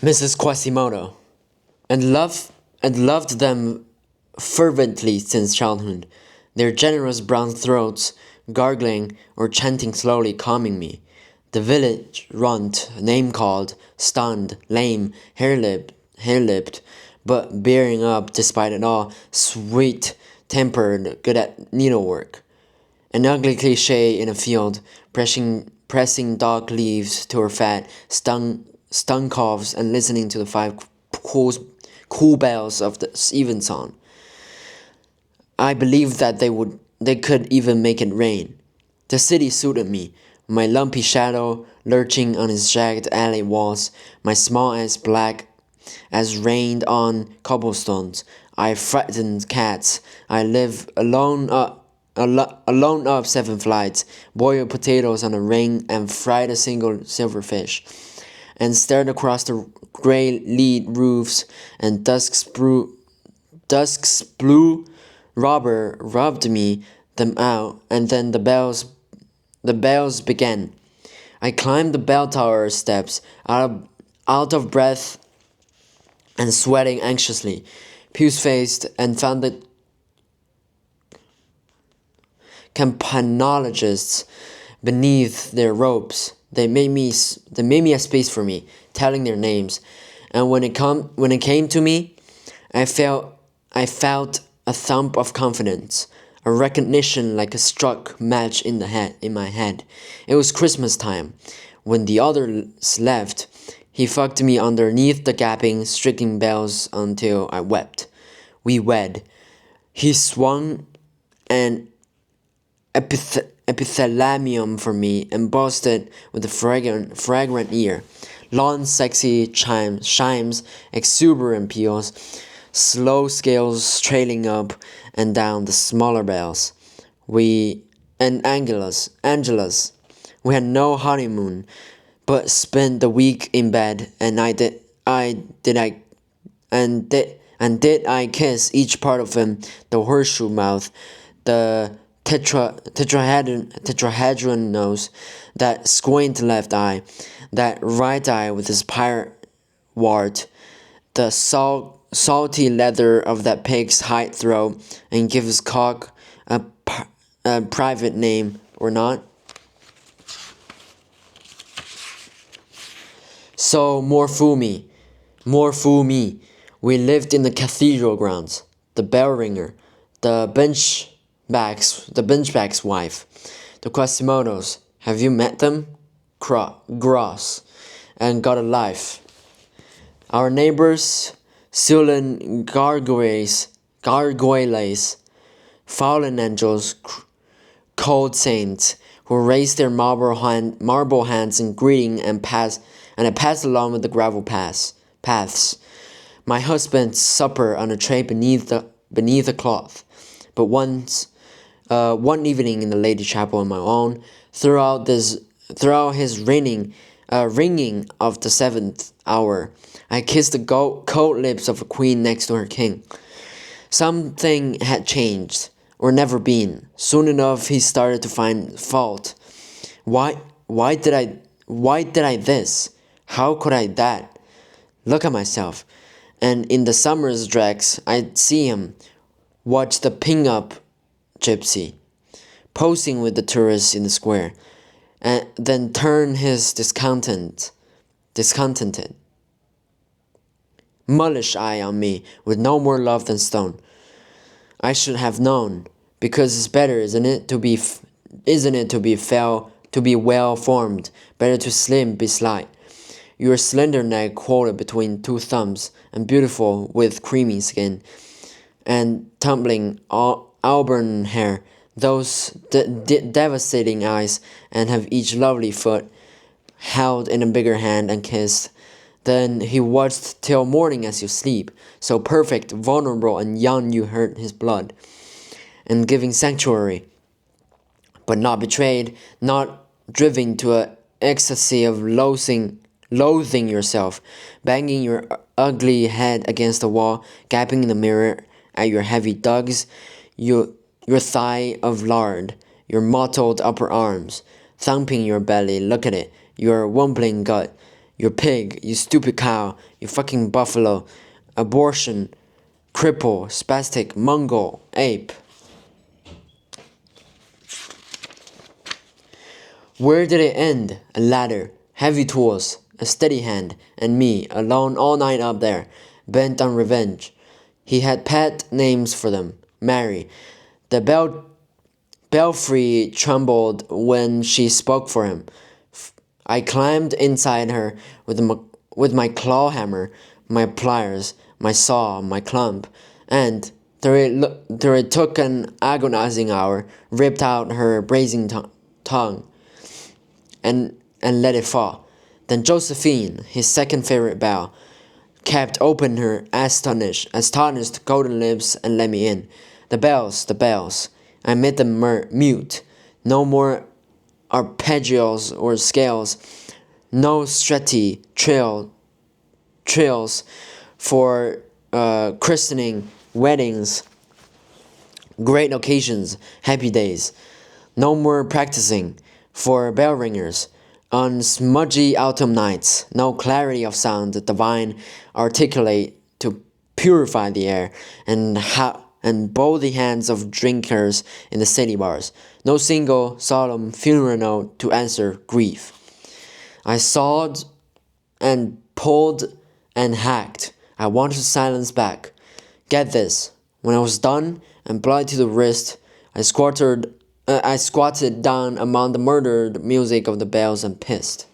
Mrs. Quasimodo, and loved them fervently since childhood, their generous brown throats gargling or chanting slowly calming me. The village runt, name-called, stunned, lame, hair-lipped, but bearing up despite it all, sweet-tempered, good at needlework. An ugly cliché in a field, pressing dark leaves to her fat, stung calves and listening to the five cool, cool bells of the evensong. I believed that they could even make it rain. The city suited me, my lumpy shadow lurching on its jagged alley walls, my small ass black as rained on cobblestones. I frightened cats. I live alone up 7 flights, boiled potatoes on a ring and fried a single silverfish, and stared across the grey lead roofs and dusk's blue rubber rubbed me them out, and then the bells began. I climbed the bell tower steps, out of breath and sweating anxiously, puce-faced, and found the campanologists beneath their robes. They made me a space for me, telling their names, and when it came to me, I felt a thump of confidence, a recognition like a struck match in my head. It was Christmas time. When the others left, he fucked me underneath the gaping, stricken bells until I wept. We wed. He swung an epithalamium for me, embossed it with a fragrant ear. Long, sexy chimes, exuberant peals, slow scales trailing up and down the smaller bells. We and Angelus. We had no honeymoon, but spent the week in bed, and did I kiss each part of him, the horseshoe mouth, the tetrahedron nose, that squint left eye, that right eye with its pirate wart, the salty leather of that pig's hide throat, and give his cock a private name or not. So more fool me. We lived in the cathedral grounds. The bell ringer, the benchback's wife, the Quasimodos. Have you met them? Gross, and got a life. Our neighbors, sullen gargoyles, fallen angels, cold saints, who raised their marble hands in greeting and I passed along with the gravel paths. My husband's supper on a tray beneath a cloth. But one evening in the Lady Chapel on my own, throughout his ringing of the 7th hour, I kissed the cold lips of a queen next to her king. Something had changed, or never been. Soon enough, he started to find fault. Why did I this? How could I that? Look at myself. And in the summer's dregs, I'd see him watch the pin-up gypsy, posing with the tourists in the square, and then turn his discontented, mullish eye on me with no more love than stone. I should have known, because it's better, isn't it, to be well formed, better to slim be slight. Your slender neck quoted between 2 thumbs, and beautiful with creamy skin, and tumbling auburn hair, those devastating eyes, and have each lovely foot held in a bigger hand and kissed. Then he watched till morning as you sleep, so perfect, vulnerable, and young you heard his blood, and giving sanctuary, but not betrayed, not driven to an ecstasy of loathing yourself, banging your ugly head against the wall, gaping in the mirror at your heavy dugs, your thigh of lard, your mottled upper arms, thumping your belly, look at it, your wumbling gut, You pig, you stupid cow, you fucking buffalo, abortion, cripple, spastic, Mongol, ape. Where did it end? A ladder, heavy tools, a steady hand, and me, alone all night up there, bent on revenge. He had pet names for them. Mary. The belfry trembled when she spoke for him. I climbed inside her with my claw hammer, my pliers, my saw, my clump, and, though it took an agonizing hour, ripped out her brazen tongue and let it fall. Then Josephine, his second favorite belle, kept open her astonished golden lips and let me in. The bells. I made them mute. No more arpeggios or scales. No stretty trills for christening, weddings, great occasions, happy days. No more practicing for bell ringers. On smudgy autumn nights, no clarity of sound divine articulate to purify the air and bow the hands of drinkers in the city bars. No single solemn funeral note to answer grief. I sawed and pulled and hacked. I wanted silence back. Get this. When I was done and blood to the wrist, I squatted down among the murdered music of the bells and pissed.